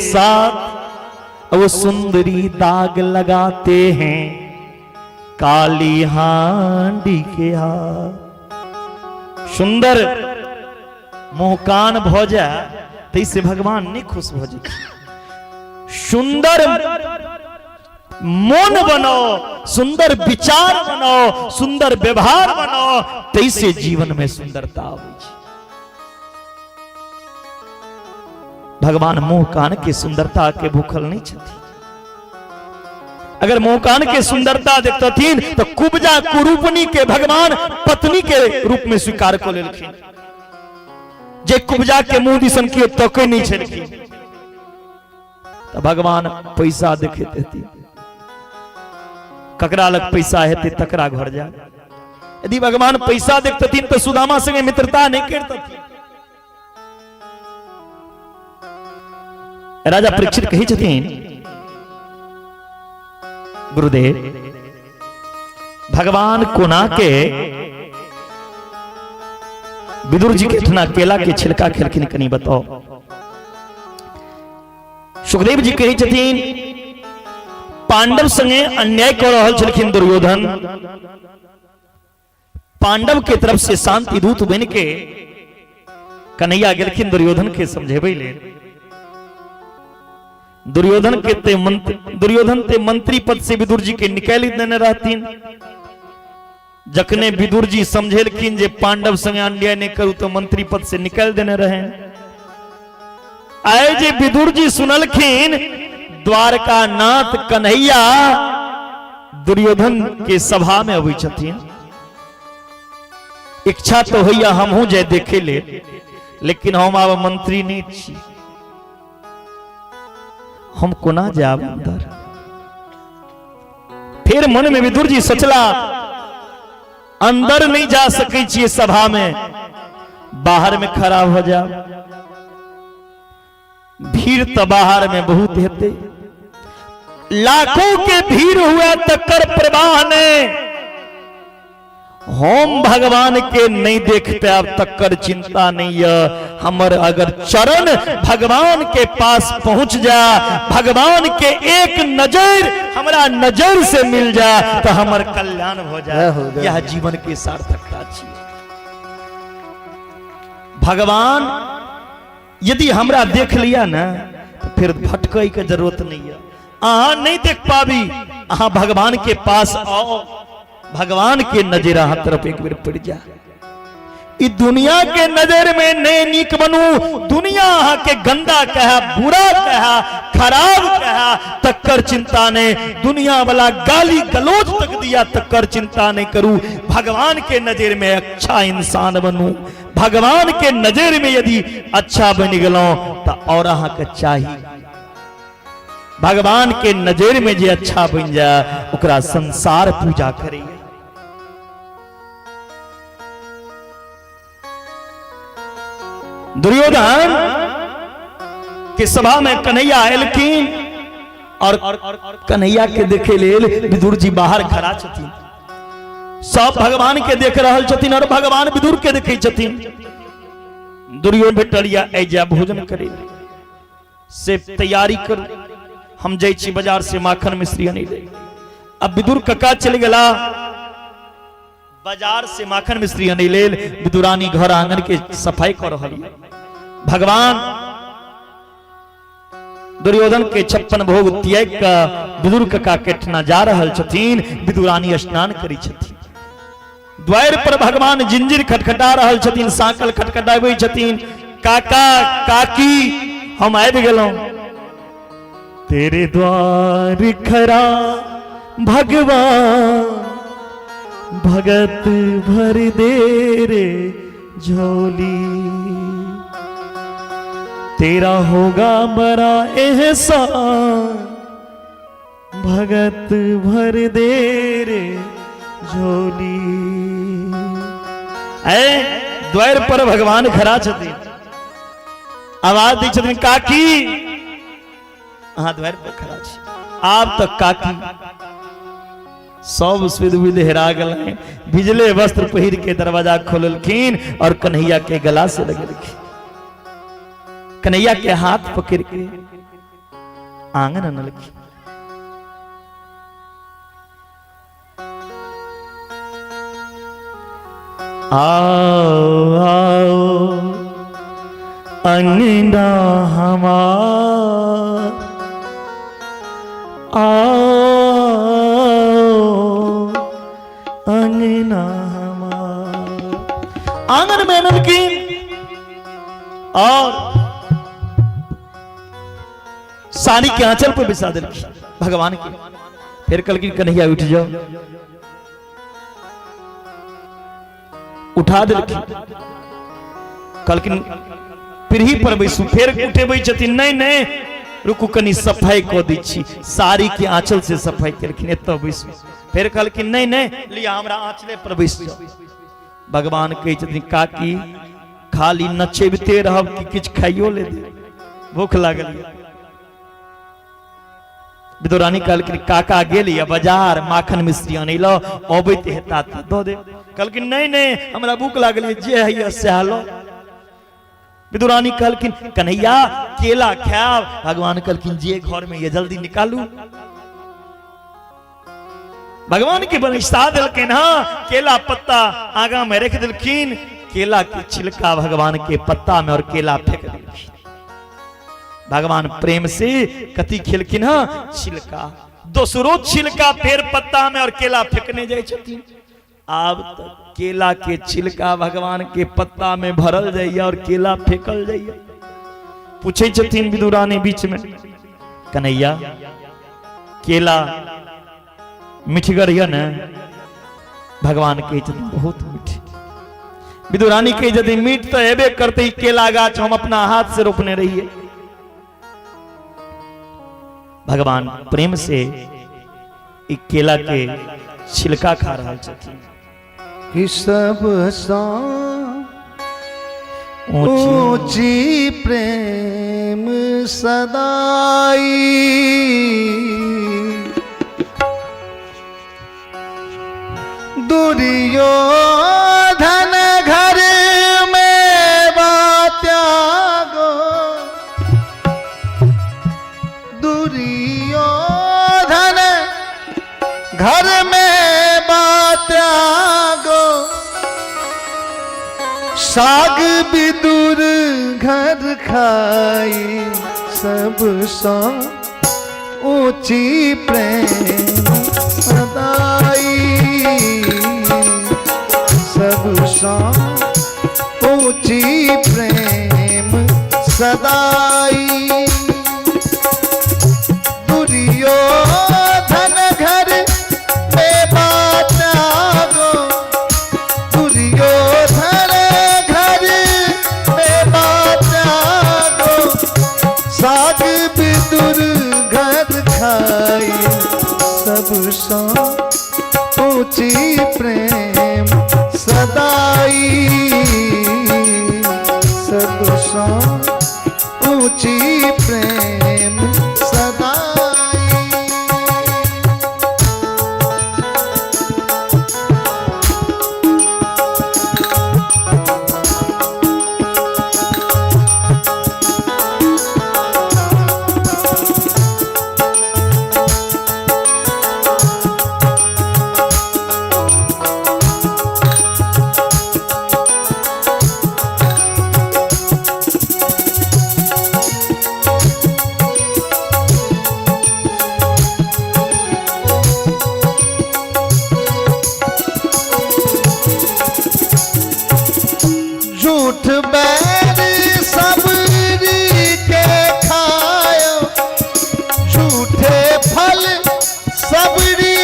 साथ वो सुंदरी दाग लगाते हैं काली हांडी के हाथ। सुंदर मोहकान भौजा तैसे भगवान नहीं खुश भौज। सुंदर मन बनो, सुंदर विचार बनो, सुंदर व्यवहार बनो, तैसे जीवन में सुंदरता आवे। भगवान मुंह कान के सुंदरता के भूखल नहीं छथि। अगर मुंह कान के सुंदरता देखतथिन तो कुब्जा कुरूपनी के भगवान पत्नी के रूप में स्वीकार कर लेलखिन। जे कुब्जा के मुंह दिसन के तके नहीं छलखिन तो भगवान पैसा देखे देती। ककरा लग पैसा हेते तकरा घर जा। यदि भगवान पैसा देखतथिन तो सुदामा संगे मित्रता नहीं करतथिन। राजा परीक्षित कही छथिन गुरुदेव भगवान कोना के विदुर जी के ठना केला के छिलका खेलखिन कनी बताओ। सुखदेव जी कही छथिन पांडव संगे अन्याय कर रहल छलखिन दुर्योधन। पांडव के तरफ से शांति दूत बन के कन्हैया गेलखिन दुर्योधन के समझेबै ले। दुर्योधन ते मंत्री पद से विदुर जी के निकाल देने रहतीन। जखने विदुर जी समझेलखिन जे पांडव संगे अन्याय नहीं करू तो मंत्री पद से निकाल देने रहे। आए जे विदुर जी सुनलखिन द्वारका नाथ कन्हैया दुर्योधन के सभा में अबै छथिन। इच्छा तो होइया हमहू जे देखे ले, लेकिन हम आब मंत्री नहीं छी, हम कोना जाब अंदर। फिर मन में विदुर जी सोचला अंदर नहीं जा सके छिए सभा में, बाहर में खड़ा हो जा। भीड़ तो बाहर में बहुत हेते, लाखों के भीड़ हुआ तकर प्रवाह ने हम भगवान के नहीं देख पाब तकर चिंता नहीं है। हमर अगर चरण भगवान के पास पहुंच जा, भगवान के एक नजर हमरा नजर से मिल जा तो हमर कल्याण हो जाए। यह जीवन के सार्थकता छिए। भगवान यदि हमरा देख लिया ना तो फिर भटकै के जरूरत नहीं है। अहाँ नहीं देख पाबी, अहाँ भगवान के पास आओ, भगवान के नजर अहाँ तरफ एक बेर पड़ जा। इ दुनिया के नजर में ने नीक बनू, दुनिया अहाँ के गंदा कहा, बुरा कहा, खराब कहा तक्कर चिंता नहीं। दुनिया वाला गाली गलोच तक दिया तक्कर चिंता नहीं करू। भगवान के नजर में अच्छा इंसान बनू। भगवान के नजर में यदि अच्छा बन गलो तो और अहाँ के चाहिए। भगवान के नजर में जे अच्छा बन जा ओकरा संसार पूजा करे। दुर्योधन के सभा में कन्हैया आयलखिन और कन्हैया के देखे लेल विदुर जी बाहर खड़ा छथिन। सब भगवान के देख रहल छथिन और भगवान विदुर के देखे छथिन। दुर्योधन भेटलिया ऐजा भोजन करे से तैयारी कर, हम जाइ छी बाजार से माखन मिश्री आनी ले। अब विदुर कका चल गला बाजार से माखन मिश्री आनी ले। विदुरानी घर आंगन के सफाई कर रही। भगवान दुर्योधन के 56 भोग त्याग का विदुर कका के ठना जा रहल छथिन। विदुरानी स्नान करी छथिन। द्वार पर भगवान जिंजीर खटखटा रहल छथिन, सांकल खटखटाबै छथिन। काका काकी हम आबि गेलौं। तेरे द्वार खरा भगवान, भगत भर दे रे झोली। तेरा होगा बड़ा एहसान, भगत भर दे रे झोली। द्वार पर भगवान खड़ा छथिन। आवाज दी छथिन काकी। अहाँ द्वार पर खड़ा छी। आप तक काकी सब सुध विध हेरा गए। भिजले वस्त्र पहिर के दरवाजा खोललखिन और कन्हैया के गला से लगेलखिन। कन्हैया के हाथ पकड़ के आंगन अनलखिन। आओ आओ अंगना हमार, आओ अंगना हमार। आंगन में नलकीन और साड़ी के आंचल पर बिछा दिलखिन भगवान की। फिर कलकिन कन्हैया उठ जाओ, उठा दिलखिन। कलकिन पीढ़ी पर बैसू, फिर उठे छथिन, नहीं नहीं रुकू कनी सफाई को दी छी। साड़ी के आंचल से सफाई करखिन, एतो बैसू। फिर कहलखिन नहीं नहीं लिया हमरा आंचले पर बैस जाओ। भगवान कहे छथिन काकी खाली नचेबते रहब कि किछ खाइयो ले दे, भूख लागल। विदुरानी कहलखिन काका गेलिया बाजार माखन मिश्री अनिलो, अबैत हेता त दो दे। कहलखिन नहीं नहीं हमरा भूख लागल जे है से लो। विदुरानी कहलखिन कन्हैया केला खाब। भगवान कहलखिन जे घर में ये जल्दी निकालू। भगवान के बलिष्ठा दिलखिन, हाँ केला पत्ता आगा में रख दिलखिन। केला के छिलका भगवान के पत्ता में और केला फेंक दिलखिन। भगवान प्रेम से कति खिलखिन, हाँ छिलका दोसरो छिलका फिर पत्ता में और केला फेंकने जाए छथिन। अब तक केला के छिलका भगवान के पत्ता में भरल जाइए और केला फेंकल जाइए। पूछे छथिन विदुरानी बीच में कन्हैया केला मिठगर है न? भगवान के बहुत मीठ। विदुरानी के यदि मीठ तो हेबे करते ही केला गाछ हम अपना हाथ से रोपने रहिए। भगवान प्रेम से एक केला के छिलका खा रहा छथिन। कि सब ऊंची प्रेम सदाई, दुर्योधन घर में त्यागो, दुर्योधन घर में त्यागो, साग विदुर घर खाई, सब सो ऊंची प्रेम सदाई, सब सो ऊंची प्रेम सदाई। दुर्योधन घर में त्यागो, दुर्योधन घर में त्यागो, साग विदुर घर खाई, सब सो ऊंची प्रेम सदाई, सब सो ऊंची प्रेम सदाई। झूठ बैर सबरी के खायो, झूठे फल सबरी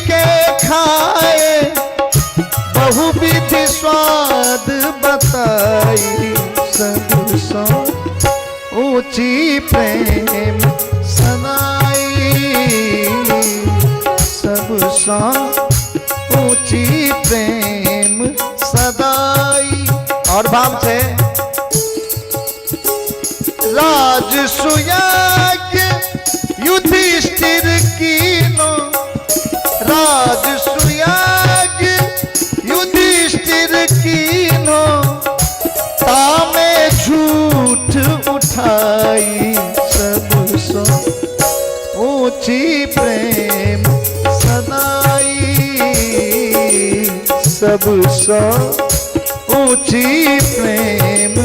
के खाए, बहुविधि स्वाद बताई, सब सो ऊंची प्रेम सदाई, सब सो ऊंची प्रेम सदाई। और भाव से राजसूयाग युधिष्ठिर कीनो, राजसूयाग युधिष्ठिर कीनो, तामे झूठ उठाई, सब सो सबसे ऊंची प्रेम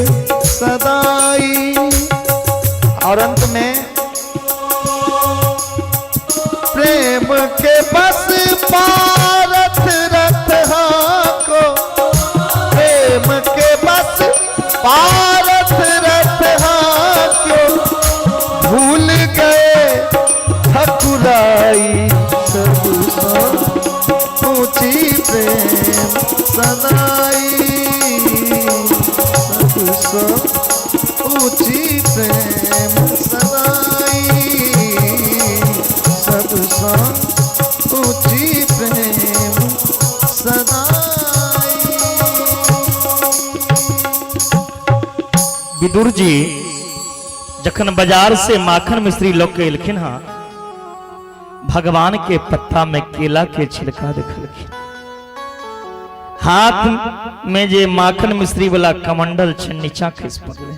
सदाई। और अंत में प्रेम के बस पारथ रथ को, प्रेम के बस पारथ रथ को भूल गए ठकुराई। सबसे ऊंची प्रेम सदाई, सबसे ऊंची प्रेम सदाई, सबसे ऊंची प्रेम सदाई। विदुर जी जखन बाजार से माखन मिश्री लोग के एलखिन हाँ, भगवान के पत्ता में केला के छिलका देखलखिन, हाथ में जे माखन मिश्री वाला कमंडल छे नीचा खिस पड़ले।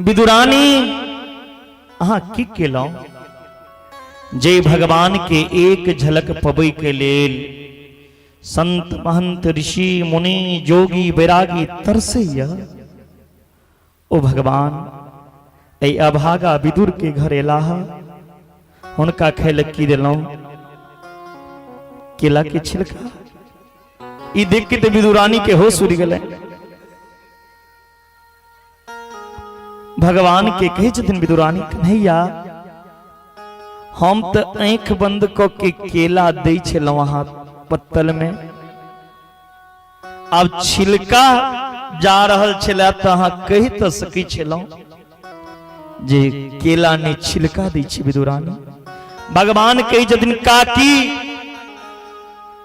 विदुरानी अहाँ की केलौ? जे भगवान के एक झलक पबै के लेल संत महंत ऋषि मुनि जोगी बैरागी तरसैया। ओ भगवान, ऐ अभागा विदुर के घर एलाहा, हुनका खैल की दिलौ? केला के छिलका। ई देख के तो विदुरानी के होश उड़ गए। भगवान के कहे छथिन विदुरानी, कन्हैया हम तो आंख बंद क के केला दै छलौ अहाँ पत्तल में, अब छिलका जा रहल छला त अहाँ कहि त सकै छलौ जे केला ने छिलका दै छी। विदुरानी भगवान कहे छथिन, काकी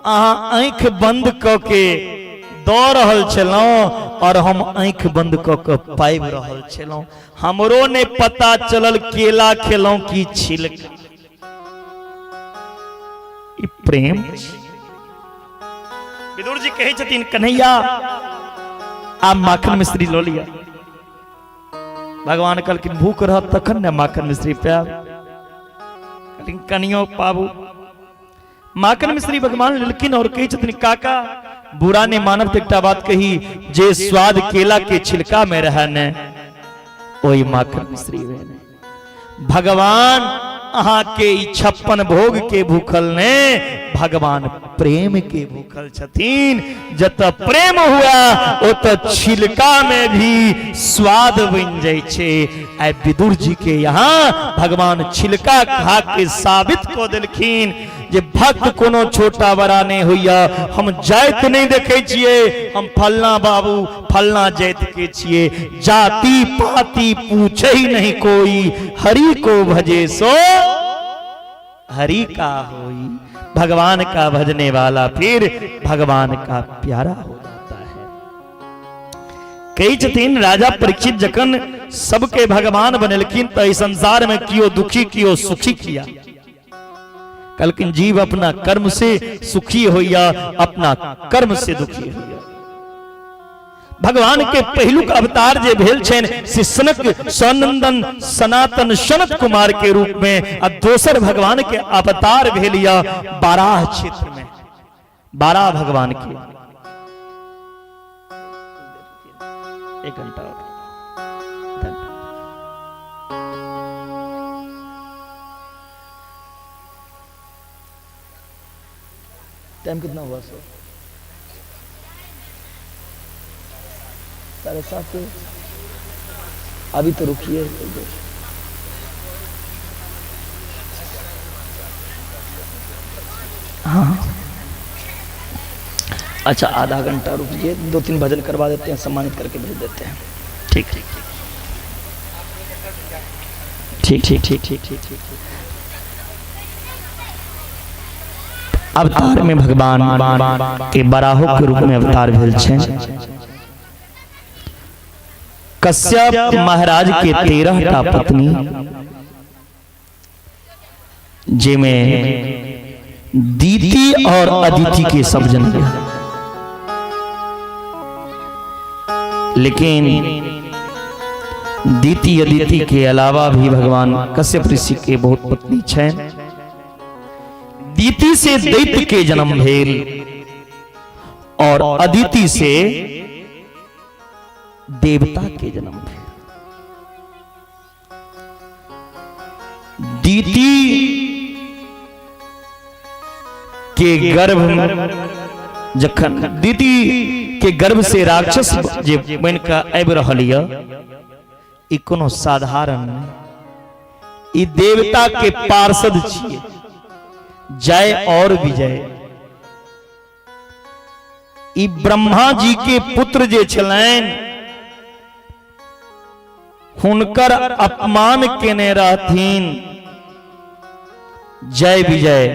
अहाँ आंख बंद क के दऽ रहल छलहुं और हम आंख बंद क के पाबि रहल छलहुं, हमरो ने पता चलल केला खेलौं की छिलका। ई प्रेम। विदुर जी कहे छथिन, कन्हैया आप माखन मिश्री लो लिया। भगवान कहलखिन, भूख रह तखन ने माखन मिश्री पाब, कहलखिन कनियो पाबू। माखन मिश्री भगवान लेलखिन और कहे छथिन, काका बुरा ने मानव तो एकटा बात कही, जे स्वाद केला के छिलका में रह ने ओई माखन मिश्री में। भगवान अहाँ के 56 भोग के भूखल ने भगवान प्रेम के भूखल छथिन। जत प्रेम हुआ ओत छिलका में भी स्वाद बन जाय छे। आ विदुर जी के यहाँ भगवान छिलका खा के साबित को देलखिन जे भक्त कोनो छोटा बड़ा नहीं हुआ, हम जाति नहीं देखे छिए, हम फलना बाबू फलना जाति के छिए, जाति पाति पूछे ही नहीं कोई, हरि को भजे सो हरि का होई। भगवान का भजने वाला फिर भगवान का प्यारा हो जाता है। कई छथिन राजा परीक्षित जखन सबके भगवान बनेलखिन तो इस संसार में कियो दुखी कियो सुखी किया। कलकिन जीव अपना कर्म से सुखी होइया, अपना कर्म से दुखी होइया। भगवान के पहिलुक अवतार जे भेल छेन से सनक सनंदन सनातन सनत कुमार के रूप में, और दोसर भगवान के अवतार भेलिया बाराह क्षेत्र में। बाराह भगवान के 1 घंटा टाइम कितना हुआ सर? 7:30। अभी तो रुकिए। हाँ अच्छा, आधा घंटा रुकिए, 2-3 भजन करवा देते हैं, सम्मानित करके भेज देते हैं। ठीक ठीक ठीक ठीक ठीक ठीक ठीक ठीक। अवतार में भगवान के बराहो के रूप में अवतार भेल छे। कश्यप महाराज के 13टा पत्नी, जिनमें दीति और अदिति के सब जन, लेकिन दीति अदिति के अलावा भी भगवान कश्यप ऋषि के बहुत पत्नी छे। दीति से दैत्य के जन्म भेल, और अदिति से देवता के जन्म भेल। दीति के गर्भ जखन दीति के गर्भ से राक्षस जे बन के आबि रहल यऽ, ई कोनो साधारण नहीं, ई देवता के पार्षद छिए, जय और विजय। ई ब्रह्मा जी के पुत्र जे छलैन, हुनकर अपमान केने रहथिन जय विजय,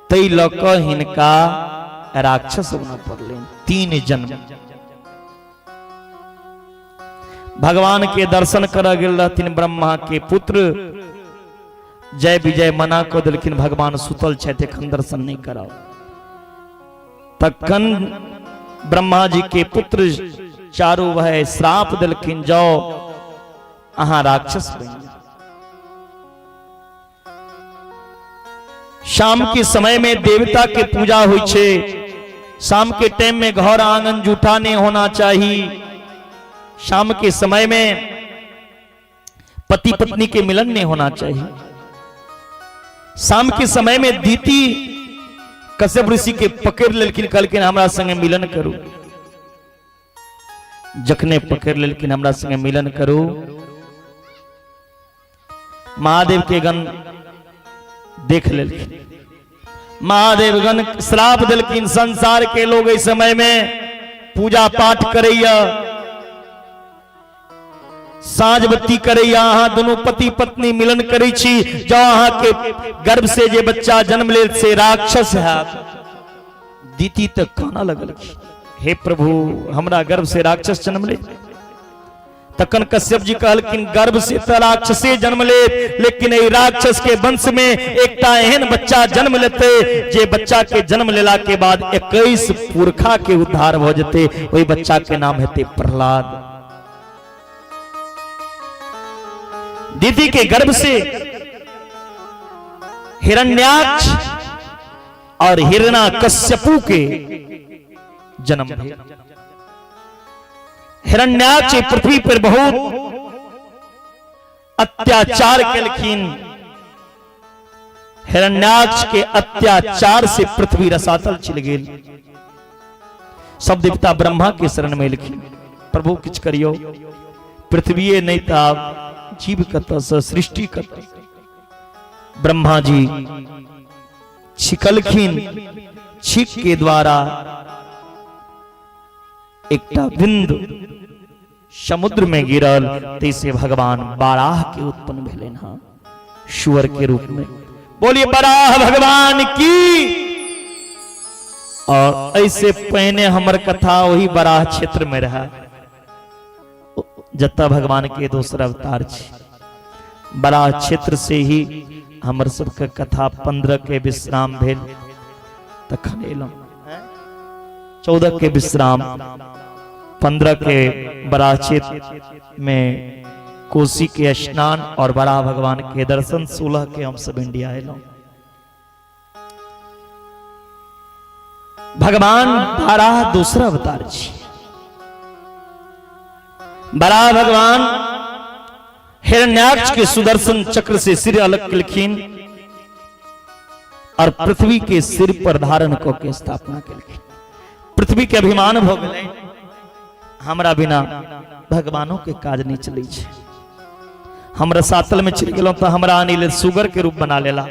तै लऽ कऽ हिनका राक्षस बन पड़लनि। 3 जन्म भगवान के दर्शन कर गेल रहथिन, ब्रह्मा के पुत्र जय विजय मना कऽ देलखिन, भगवान सुतल छथि एखन दर्शन नहीं कराओ। तखन ब्रह्मा जी के पुत्र चारों भाई श्राप देलखिन, जाओ अहाँ राक्षस बनि जाओ। शाम के समय में देवता के पूजा हुई छे, शाम के टाइम में घर आंगन जूठा नहीं होना चाहिए, शाम के समय में पति पत्नी के मिलन नहीं होना चाहिए। शाम के समय में दीति कश्यप ऋषि के पकड़ लेलखिन, कहलखिन हमरा संगे मिलन करू। जखने पकड़ लेलखिन हमरा संगे मिलन करू, महादेव के गण देख लेलखिन, महादेव गण श्राप देलखिन, संसार के लोग इस समय में पूजा पाठ करैया, साँझ बत्ती करैया, अहाँ दोनों पति पत्नी मिलन करै छी, जाओ अहाँ के गर्भ से जे बच्चा जन्म लेल से राक्षस है। दीति तक काना लगल, हे प्रभु हमरा गर्भ से राक्षस जन्म ले। तखन कश्यप जी कहलखिन, गर्भ से तो राक्षसे जन्म ले, लेकिन ए राक्षस के वंश में एकटा एहन बच्चा जन्म लेते जे बच्चा के जन्म लेला के बाद 21 पुरखा के उद्धार भ जेते, वही बच्चा के नाम हेते प्रहलाद। दीति के गर्भ से हिरण्याक्ष और हिरण्याकश्यपु के जन्म भेल। हिरण्याक्ष पृथ्वी पर बहुत अत्याचार केलखिन, हिरण्याक्ष के अत्याचार से पृथ्वी रसातल चल गेल। सब देवता ब्रह्मा के शरण में एलखिन, प्रभु किछ करियो, पृथ्वीए नहीं था जीव कतऽ सँ, सृष्टि कतऽ। ब्रह्मा जी छिकलखिन, छिक के द्वारा एकटा बिंदु समुद्र में गिरल, तैसे भगवान बाराह के उत्पन्न भेलन, हाँ शुअर के रूप में। बोलिए बाराह भगवान की। और ऐसे पहने हमर कथा वही बाराह क्षेत्र में रहा, जत्ता भगवान के दोसर अवतार छी। बड़ा क्षेत्र से ही हमर सबके कथा 15 के विश्राम भेल, तखन एलहुं 14 के विश्राम, 15 के बड़ा क्षेत्र में कोसी के स्नान और बड़ा भगवान के दर्शन, 16 के हम सब इंडिया एलहुं। भगवान बारह दूसरा अवतार छी। बड़ा भगवान हिरण्याक्ष के सुदर्शन चक्र से सिर अलग केलखिन और पृथ्वी के सिर पर धारण क के स्थापना केलखिन। पृथ्वी के अभिमान भ गेलै, हमरा बिना भगवानों के काज नहीं चलै छै। हमरा सातल में चल गेलौं तो हमरा आनी लेल सुगर के रूप बना लेला।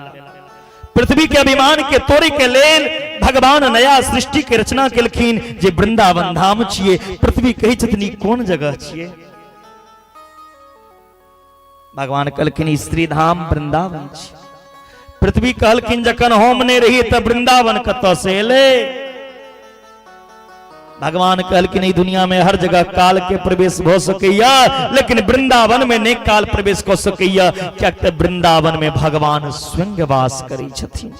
पृथ्वी के अभिमान के तोड़े के लेल भगवान नया सृष्टि के रचना केलखिन जे वृंदावन धाम छिए। पृथ्वी कही छथिन कोन जगह छिए? भगवान कहलखिन स्त्री धाम वृंदावन छिए। पृथ्वी कहलखिन जखन हम नहीं रही तब वृंदावन कतऽ से एले? भगवान कहलखिन ई दुनिया में हर जगह काल के प्रवेश भ सकैया, लेकिन वृंदावन में नहीं काल प्रवेश क सकैया, कियाकि वृंदावन में भगवान स्वयं वास करै छथिन।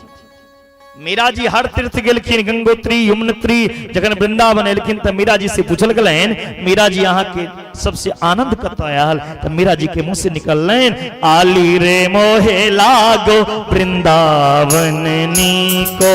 मीरा जी हर तीर्थ गेलखिन, गंगोत्री यमुनोत्री, जखन वृंदावन एलखिन त मीरा जी से पूछल गेलैन, मीरा जी अहाँ के सबसे आनंद कतऽ आयल? त मीरा जी के मुंह से निकललैन, आली रे मोहे लागो वृंदावन नीको।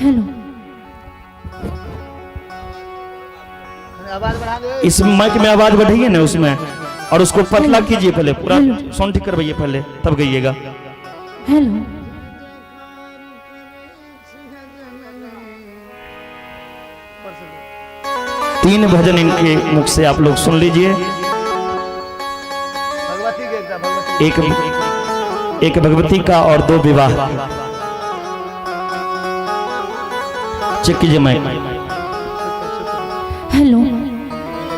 हेलो आवाज बढ़ा दो। इस माइक में आवाज बढ़ाइए ना उसमें, और उसको पतला कीजिए पहले, पूरा साउंड ठीक करवाइए पहले, तब गाइएगा। हेलो 3 भजन इनके मुख से आप लोग सुन लीजिए। भगवती के भगवती एक भगवती का और 2 विवाह। चेक कीजिए mic. Hello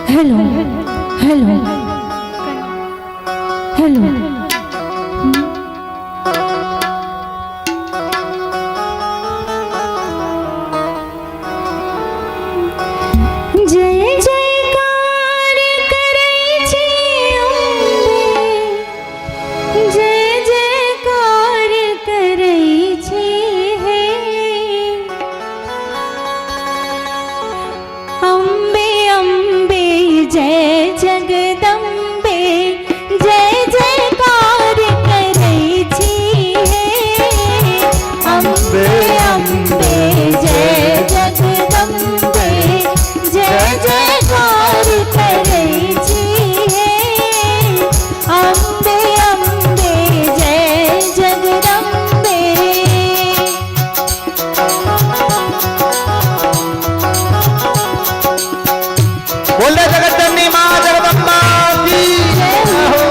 hello hello hello जय जयकार करै छी अम्बे, जय जयकार करै छी हे अम्बे अम्बे जय जगदम्बे, जय जयकार करै छी हे अम्बे अम्बे जय जगदम्बे, जय जयकार करै छी हे अम्बे अम्बे जय जगदम्बे। बोले जगदम्बी माँ जगदम्बा की जय हो।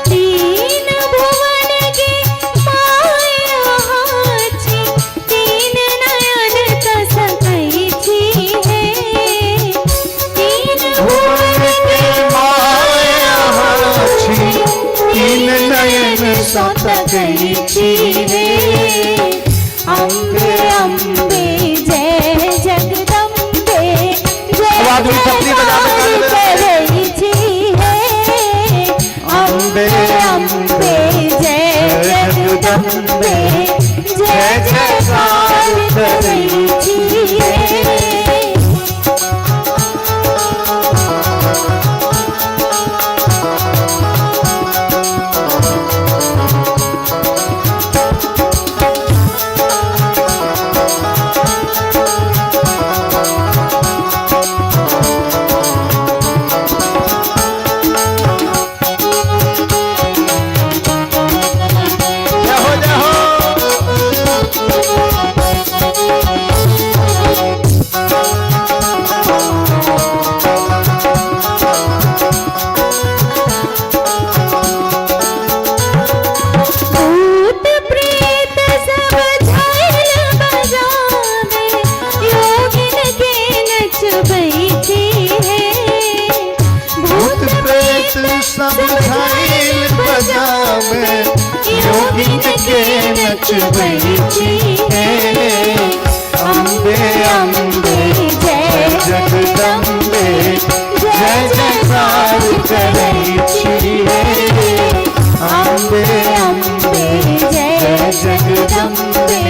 तीन भुवन के माया छी, तीन नयन तसकै छी हे तीन भुवन के माया छी, तीन नयन तसकै छी हे अम्बे अम्बे जय जगदम्बे, जय आवाज भी छतरी बजा के जयकार करै छी हे अम्बे अम्बे जय जगदम्बे, जय जयकार करै छी हे। जय हो जय भूत प्रेत सब झाल बजावे, योगिन के नचबै छी हे भूत प्रेत सब झाइल बजावे, योगिन के नचबै छी हे अम्बे अम्बे जय जगदम्बे, जय जयकार करै छी हे अम्बे अम्बे जय जगदम्बे।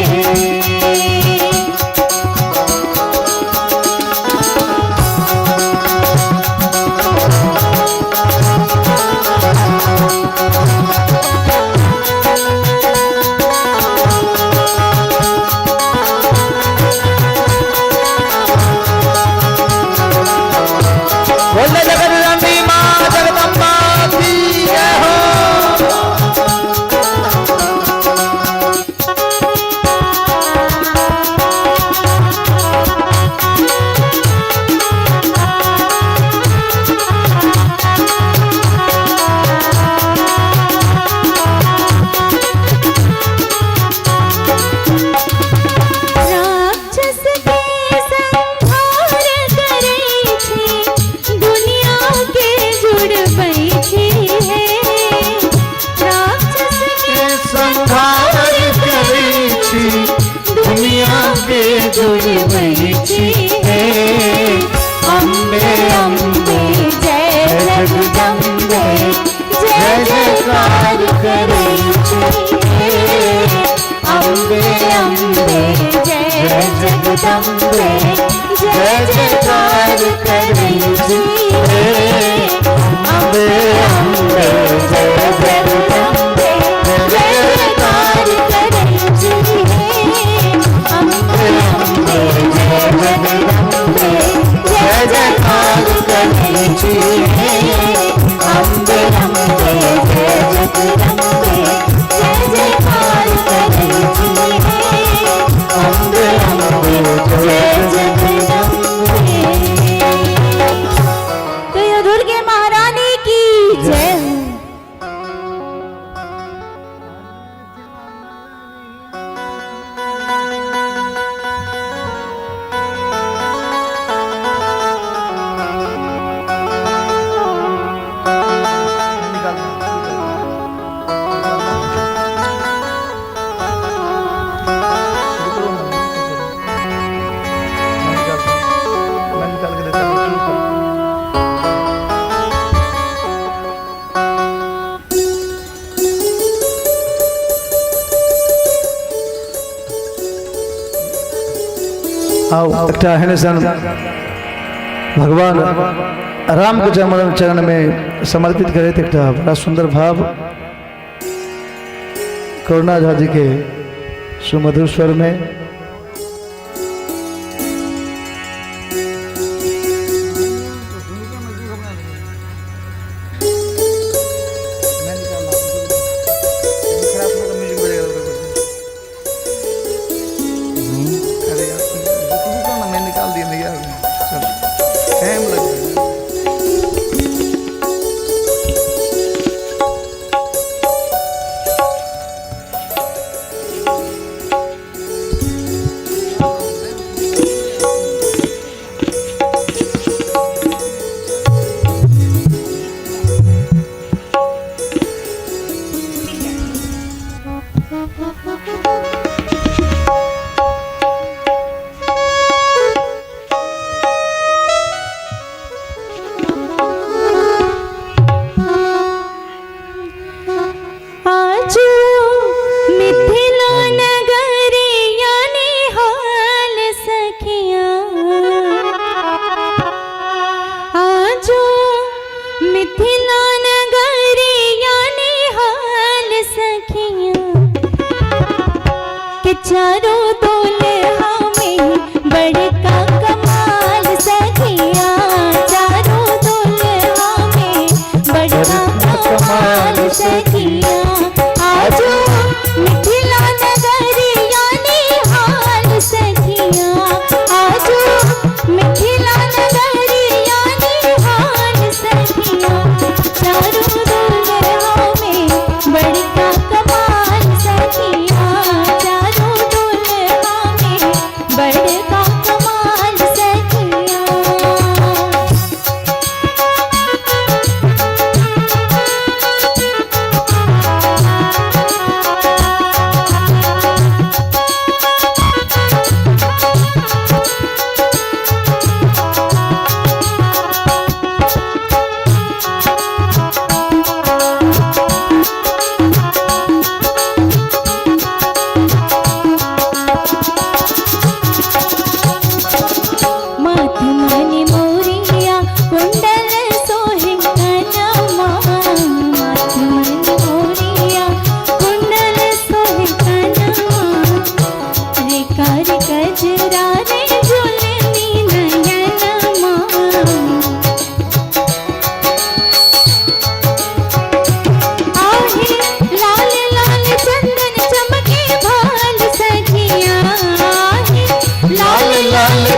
बोले जगदम्बी माँ जगदम्बा की जय हो। राक्षस के संहार करै छी, दुनिया के जुड़बै छी हे राक्षस के संहार करै छी, दुनिया के जुड़बै छी हे अम्बे अम्बे जगदम्बे जय जयकार करे अम्बे अम्बे जय जगदम्बे जय जयकार करे अम्बे अम्बे जय जगदम्बे जय जयकार करे अम्बे अम्बे जय जगदम्बे जय जयकार करे अम्बे अम्बे जय जगदम्बे जय जयकार करे अम्बे अम्बे जय जगदम्बे। तो ये दुर्गे महारानी की जय हो। एकटा एहन सन भगवान राम के चरण में समर्पित करैत एकटा बड़ा सुंदर भाव करुणा झा जी के सुमधुर स्वर में चारों दुल्हा में बड़का कमाल सखिया चारों दुल्हा में बड़का कमाल सखिया आजो मिथिला नगरिया निहाल सखिया आजो मिथिला नगरिया निहाल सखिया चारों दुल्हा में बड़का कमाल सखिया बड़का कमाल सखिया।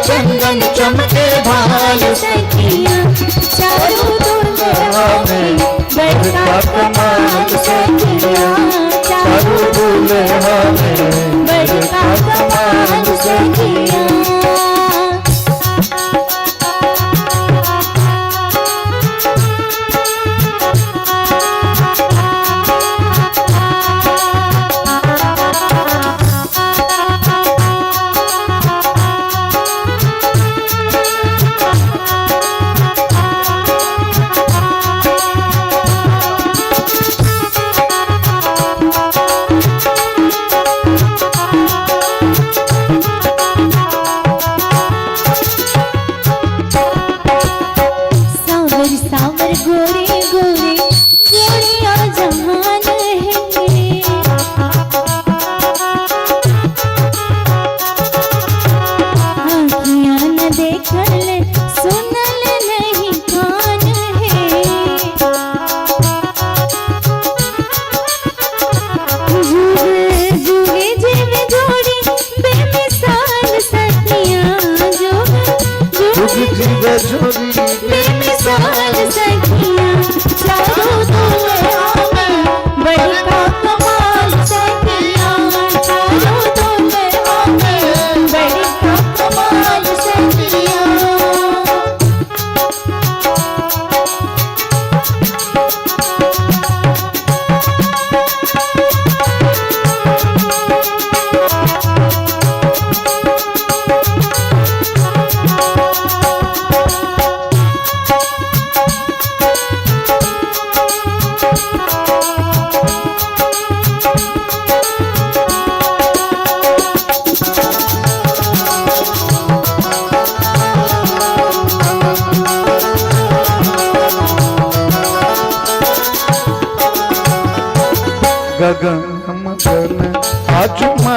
चंदन चमके भाल सखिया चारों दुल्हा में बड़का कमाल सखिया चारों दुल्हा में बड़का कमाल सखिया।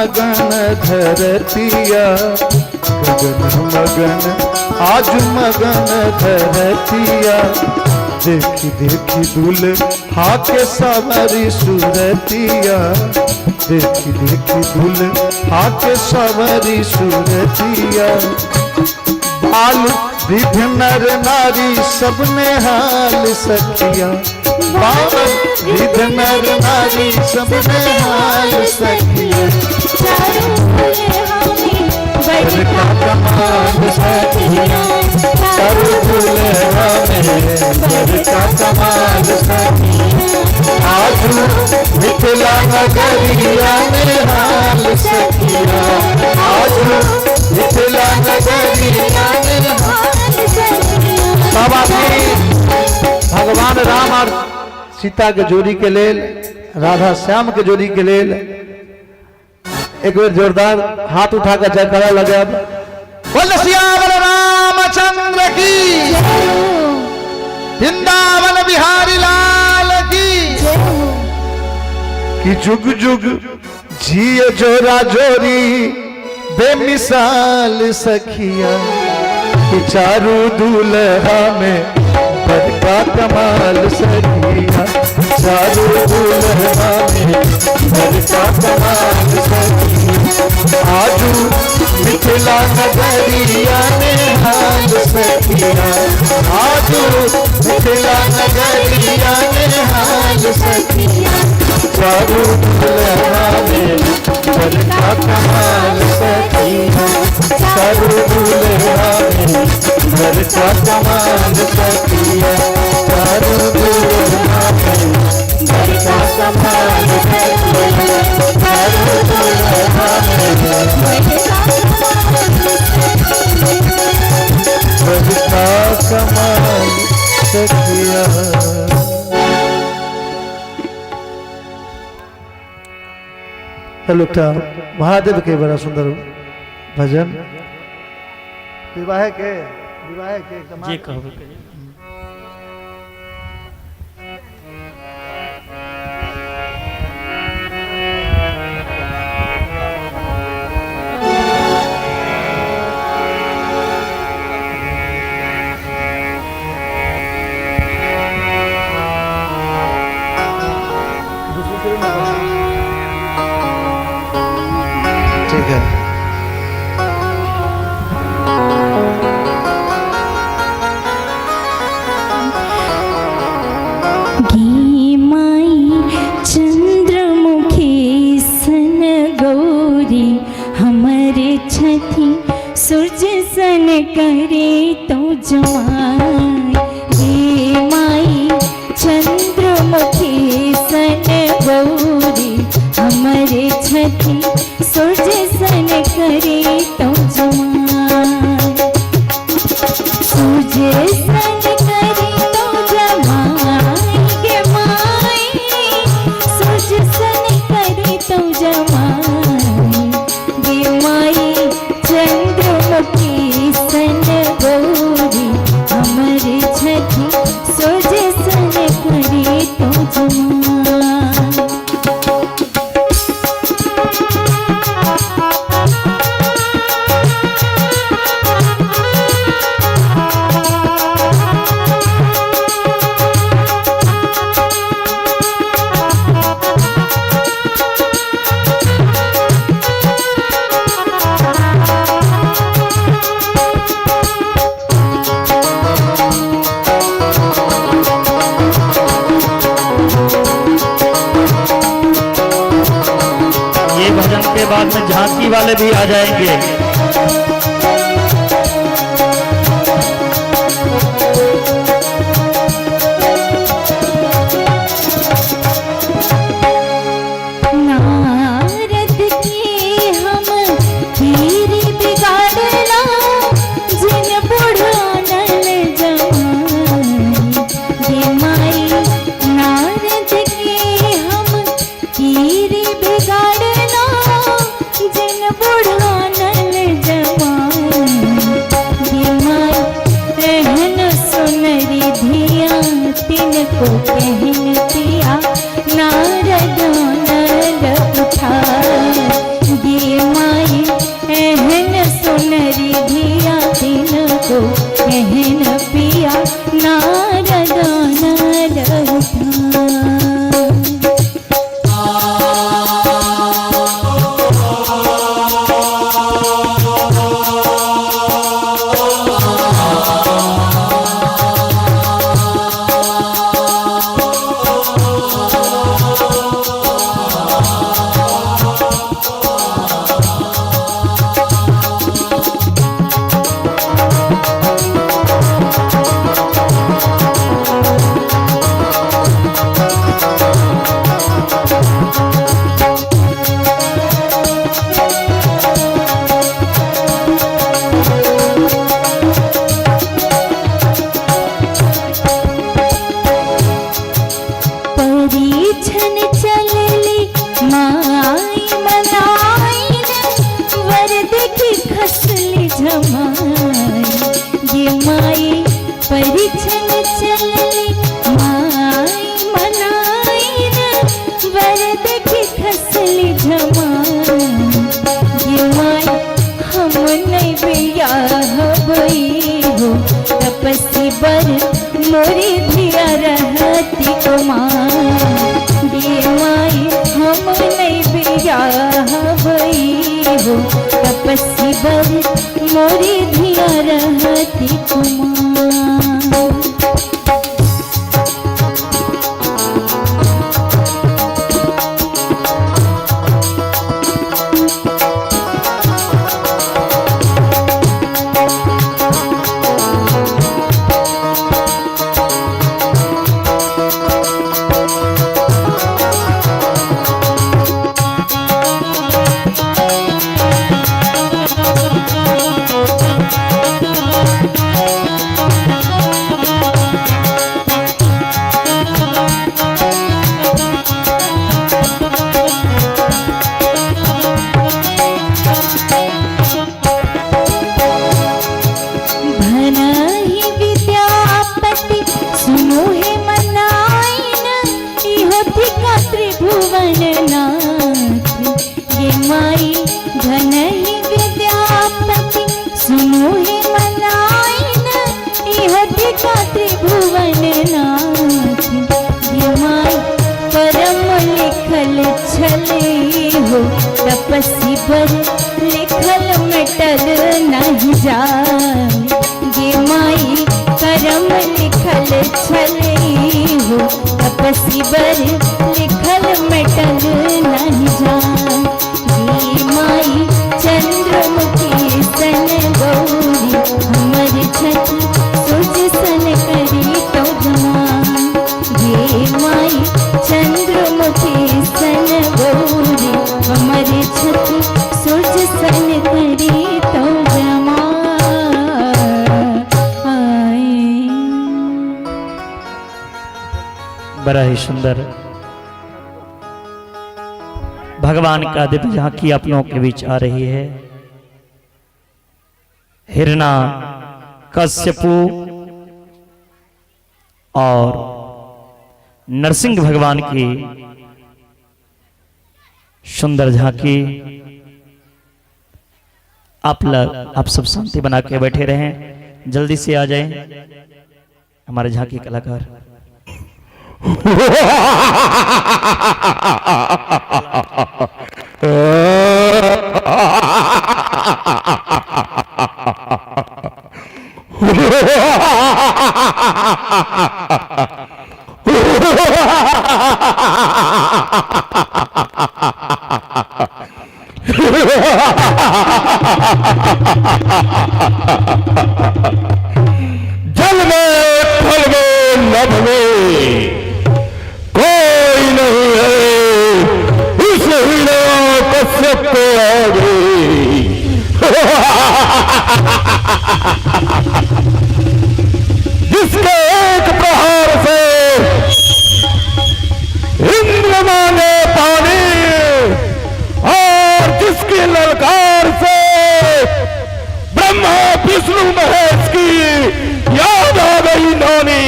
मगन धरतिया गगन मगन आज मगन धरतिया देखी देखी दुल्हा के सवरी सूरतिया देखी देखी दुल्हा के सवरी सूरतिया बाल विधि नर नारी सबने हाल सखिया बाल विधि नर नारी सबने हाल सखिया बड़ का कमाल सखिया चारू दुल्हा में बड़ का कमाल सखिया आज मिथिला नगरिया में हाल सखिया आज मिथिला नगरिया में सब आदमी भगवान राम और सीता के जोड़ी के लेल राधा श्याम के जोड़ी के लेल एक बार जोरदार हाथ उठाकर जयकारा लगे। बोल सियावर रामचंद्र की वृंदावन बिहारी लाल की जुग जुग जिय जोरा जोरी बेमिसाल सखिया कि चारू दूल्हा में बड़का कमाल सखिया चारू दूल्हा में बड़का कमाल सखिया आजू मिथिला नगरिया में हाल सखिया आजू मिथिला नगरिया में हाल सखिया चारू दूल्हा में बड़का कमाल सखिया चारू दूल्हा में बड़का कमाल सखिया चारू दूल्हा में बड़का कमाल सखिया चारू दूल्हा में बड़का कमाल सखिया। लोग महादेव के बड़ा सुंदर भजन विवाह के एकदम जे कहबे करिए। ठीक है। गी माई चंद्रमुखी सन गौरी हमारे छठी सूरज सन करे तो जवान गी माई चंद्रमुखी सन गौरी हमारे छठी सूरज सन करे तो जवान सूरज सन करे तो जवान गे माई सूरज सन करे तो जवान गे माई चंद्रमुखी सन गौरी हमारे छठी सूरज सन करे तो जवान ये भजन के बाद में झांकी वाले भी आ जाएंगे। नारद की हम हीरी बिगाड़ला जिन बुढ़ानल जवान गे माई नारद की हम हीरी बिगाड़ला जिन बुढ़ानल जवान गे माई रहन सुनरी धिया तिनको कहन पिया नारद नल उठा गे कसली झमाई ये माई परिछन चलली माई मनाई न वरद की खसली झमाई ये माई हम नहीं बियाहबई हो तपसी बर मोरी धिया रहती कुमार ये माई हम नहीं बियाहबई हो तपसी बर मोरी धिया रहती कुमार। तपसी पर लिखल मिटल नहीं जाए ये माई करम लिखल छले हो तपसी पर लिखल मिटल नहीं जाए ये माई चंद्रमुखी सन गौरी हमर छत सूरज सन करी तो जमान ये माई चंद्रमुखी सन गौरी हमारे छत सूरज सन करी तो जमा बड़ा ही सुंदर भगवान का दिव्य झांकी अपनों के बीच आ रही है। हिरणा कश्यपु और नरसिंह भगवान की सुंदर झांकी। आप सब शांति बना के बैठे रहें, जल्दी से आ जाएं हमारे झांकी कलाकार। जल में फल में नभ में कोई नहीं है उस हिरणा कश्यप के आगे। जिसके एक प्रहार से इंद्र मांगे पानी और जिसकी ललकार से ब्रह्मा विष्णु महेश की याद आ गई नानी।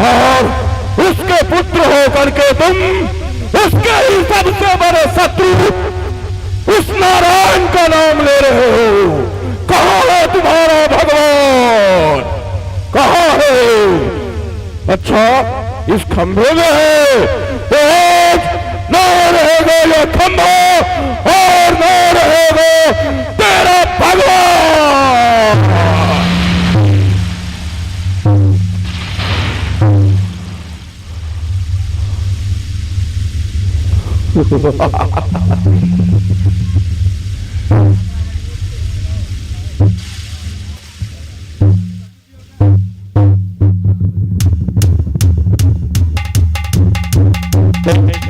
और उसके पुत्र होकर के तुम उसके ही सबसे बड़े शत्रु उस नारायण का नाम ले रहे हो। कहाँ है तुम्हारा भगवान, कहाँ है? अच्छा इस खंभे में है तो आज न रहेगा ये खंभा और न रहेगा तेरा भगवान।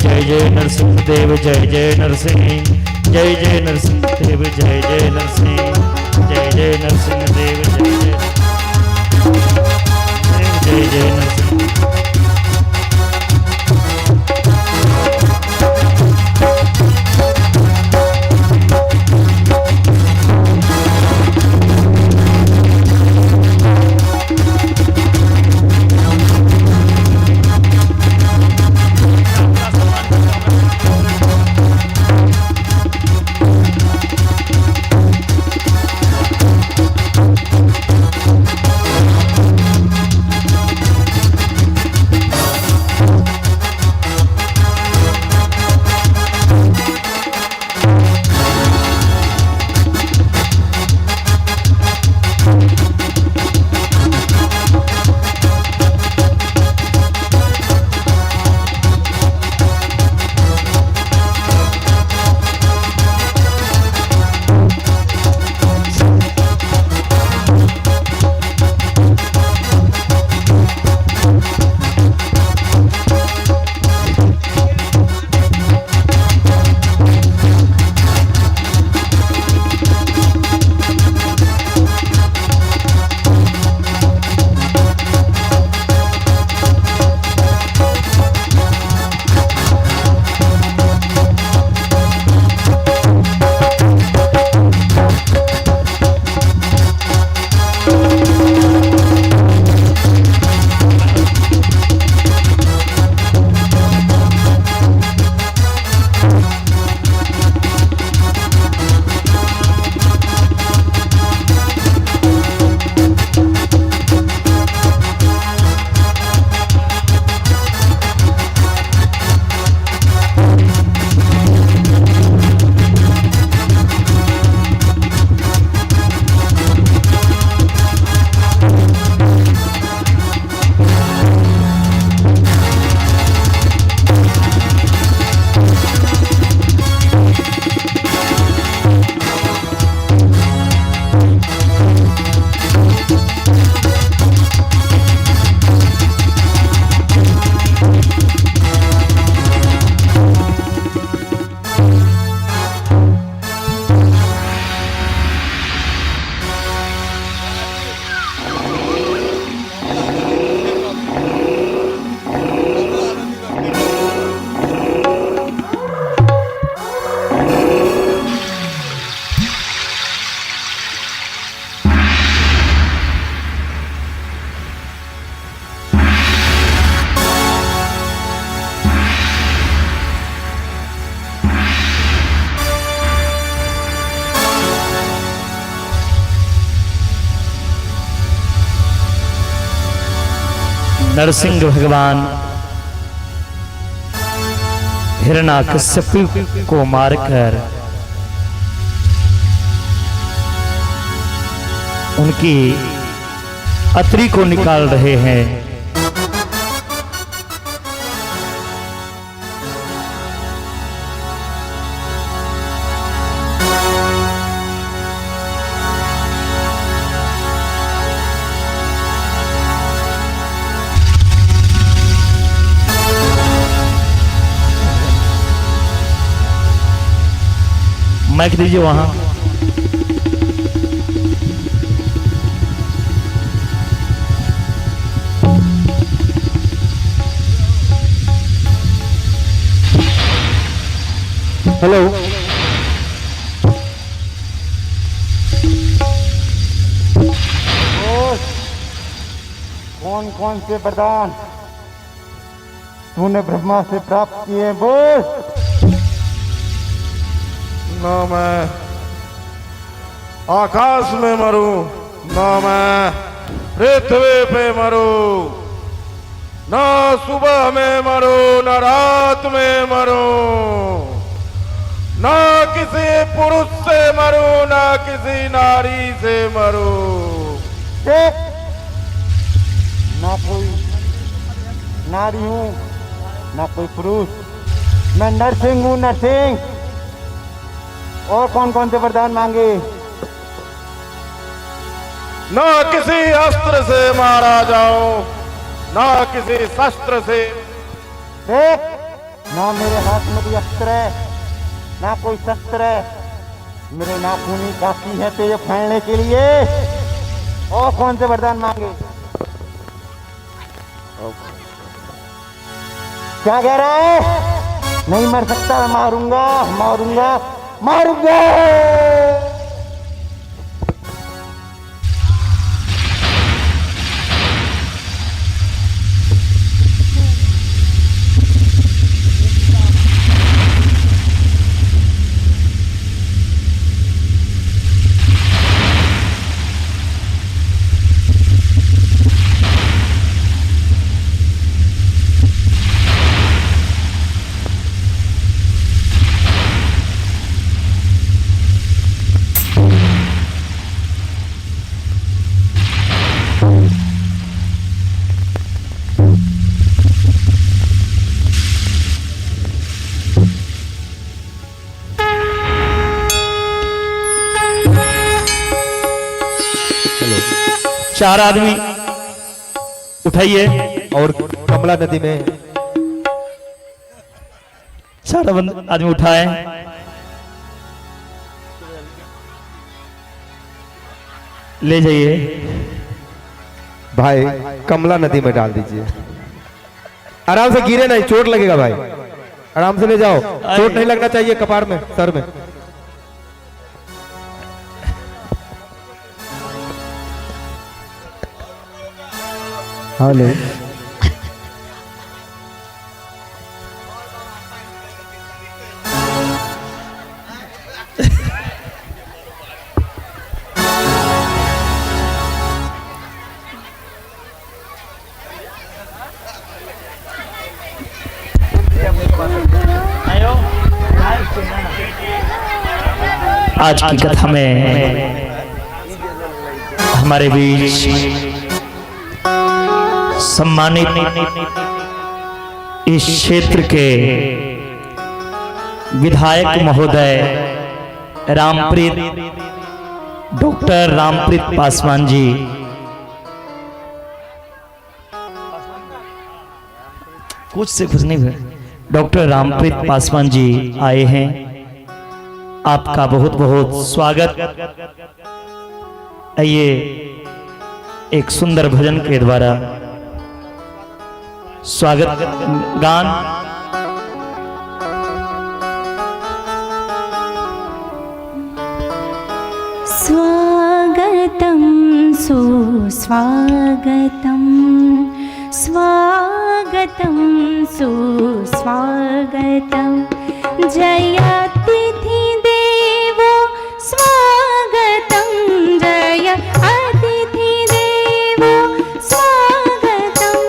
जय जय नरसिंह देव, जय जय नरसिंह, जय जय नरसिंह देव, जय जय नरसिंह, जय जय नरसिंह देव, जय जय। नरसिंह भगवान हिरण्याकश्यप को मारकर उनकी अतरी को निकाल रहे हैं। माइक दीजिए वहां। हेलो, कौन कौन से वरदान तूने ब्रह्मा से प्राप्त किए, बोल। न मैं आकाश में मरूं, न मैं पृथ्वी पे मरूं, न सुबह में मरूं, न रात में मरूं, न किसी पुरुष से मरूं, न किसी नारी से मरूं। देख, ना कोई नारी हूँ, ना कोई पुरुष, मैं नरसिंह हूँ, नरसिंह। और कौन कौन से वरदान मांगे? न किसी अस्त्र से मारा जाऊं, न किसी शस्त्र से। देख, ना मेरे हाथ में कोई अस्त्र है, ना कोई शस्त्र है, मेरे नाखून ही काफी है तेरे फाड़ने के लिए। और कौन से वरदान मांगे? क्या कह रहा है? नहीं मर सकता, मैं मारूंगा, मारूंगा, मारूंगा। चार आदमी उठाइए और कमला नदी में चार आदमी उठाए। ले जाइए भाई, कमला नदी में डाल दीजिए। आराम से, गिरे नहीं, चोट लगेगा भाई। आराम से ले जाओ, चोट नहीं लगना चाहिए कपार में, सर में। हाँ ले। आज की कथा में हमारे बीच सम्मानित इस क्षेत्र के विधायक महोदय रामप्रीत, डॉक्टर रामप्रीत पासवान जी, कुछ से कुछ नहीं हुआ, डॉक्टर रामप्रीत पासवान जी आए हैं। आपका बहुत बहुत स्वागत। आइए एक सुंदर भजन के द्वारा स्वागत गान। स्वागतम सुस्वागतम, स्वागतम सुस्वागतम, जयातिथि देवो स्वागतम, जय अतिथि देवो स्वागतम।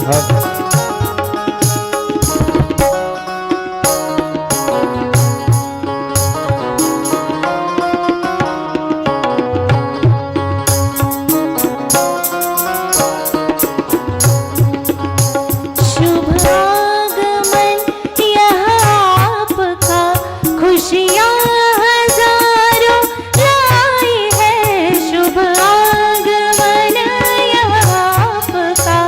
शुभ आगमन यहाँ आपका, खुशियाँ हजारों लाई है। शुभ आगमन यहाँ आपका,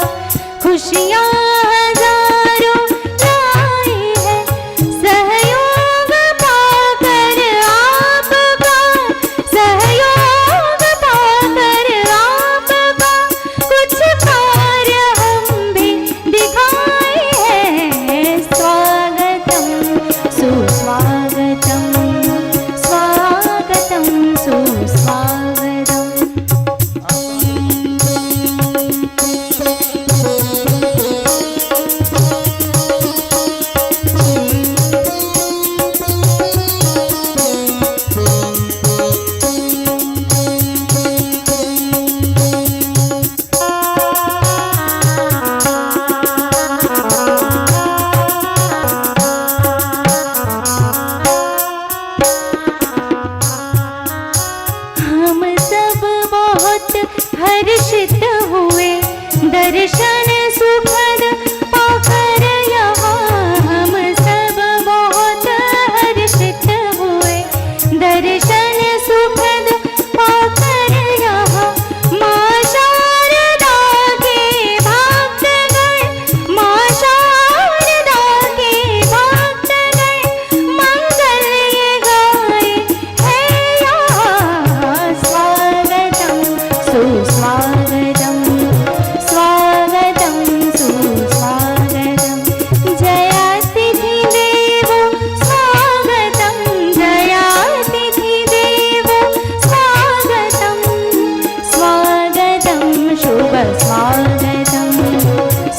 खुशियाँ हजारों लाई है। सहयोग पाकर आपका, सहयोग पाकर आपका, कुछ कार्य हम भी दिखाए हैं। स्वागतम सुस्वागतम, स्वागतम सुस्वागतम। हम सब बहुत हर्षित हुए दर्शन सुखद पाकर यहाँ। हम सब बहुत हर्षित हुए दर्शन सुखद पाकर यहाँ। माँ शारदा के भक्तगण, माँ शारदा के भक्तगण मंगल ये गाए है यहाँ। स्वागतम सुस्वागतम, स्वागतम सुस्वागतम। जयातिथि देवो स्वागतम, जयातिथि देवो स्वागतम, स्वागतम शुभ स्वागतम,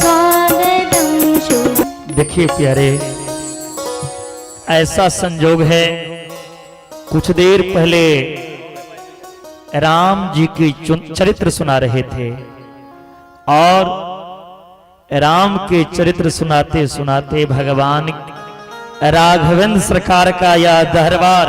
स्वागतम शुभ। देखिए प्यारे, ऐसा संजोग है, कुछ देर पहले राम जी की चरित्र सुना रहे थे और राम के चरित्र सुनाते सुनाते भगवान राघवेंद्र सरकार का यह दरबार